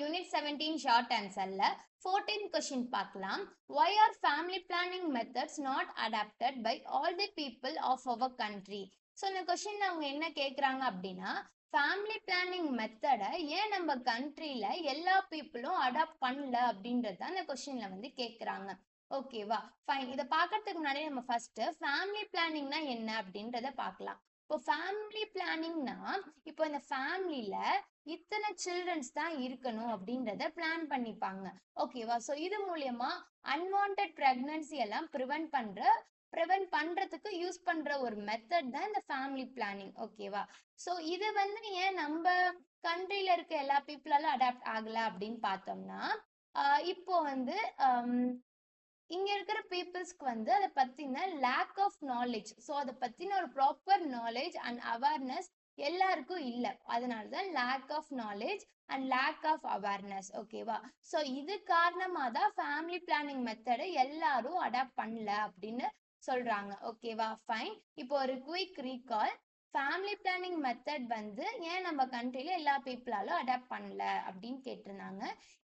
Unit 17 short ஆன்சர்ல 14th question பார்க்கலாம். why are family planning methods not adapted by all the people of our country? So இந்த question அவங்க என்ன கேட்குறாங்க அப்படின்னா, family planning மெத்தடை ஏன் நம்ம கண்ட்ரியில் எல்லா பீப்புளும் அடாப்ட் பண்ணல அப்படின்றது தான் இந்த கொஸ்டினில் வந்து கேட்குறாங்க. ஓகேவா, ஃபைன். இதை பார்க்கறதுக்கு முன்னாடி நம்ம ஃபர்ஸ்ட் ஃபேமிலி பிளானிங்னா என்ன அப்படின்றத பார்க்கலாம். இப்போ ஃபேமிலி பிளானிங்னா, இப்போ இந்த ஃபேமிலியில இத்தனை சில்ட்ரன்ஸ் தான் இருக்கணும் அப்படின்றத பிளான் பண்ணிப்பாங்க. ஓகேவா, ஸோ இது மூலியமா அன்வான்ட் பிரெக்னன்சி எல்லாம் ப்ரிவென்ட் பண்றதுக்கு யூஸ் பண்ற ஒரு மெத்தட் தான் இந்த ஃபேமிலி பிளானிங். ஓகேவா, ஸோ இது வந்து ஏன் நம்ம கண்ட்ரில இருக்க எல்லா பீப்புளாலும் அடாப்ட் ஆகல அப்படின்னு பார்த்தோம்னா, இப்போ வந்து இங்க இருக்கிற பீப்புள்ஸ்க்கு வந்து அதை பத்தின லேக் ஆஃப் நாலேஜ், ஸோ அதை பத்தின ஒரு ப்ராப்பர் நாலேஜ் அண்ட் அவேர்னஸ் எல்லாருக்கும் இல்லை. அதனால தான் lack of knowledge and lack of awareness. ஓகேவா, ஸோ இது காரணமாக தான் ஃபேமிலி பிளானிங் மெத்தடை எல்லாரும் அடாப்ட் பண்ணல அப்படின்னு சொல்றாங்க. ஓகேவா, ஃபைன். இப்போ ஒரு quick recall. Family planning method வந்து ஏன் நம்ம கண்ட்ரில எல்லா பீப்புளாலும் அடாப்ட் பண்ணல அப்படின்னு கேட்டிருந்தாங்க.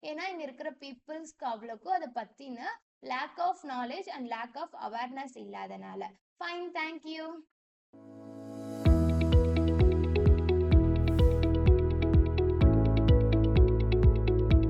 ஏன்னா இங்க இருக்கிற பீப்புள்ஸ்க்கு அவ்வளோக்கும் அதை பத்தின lack of knowledge and lack of awareness இல்லதனால. Fine, thank you.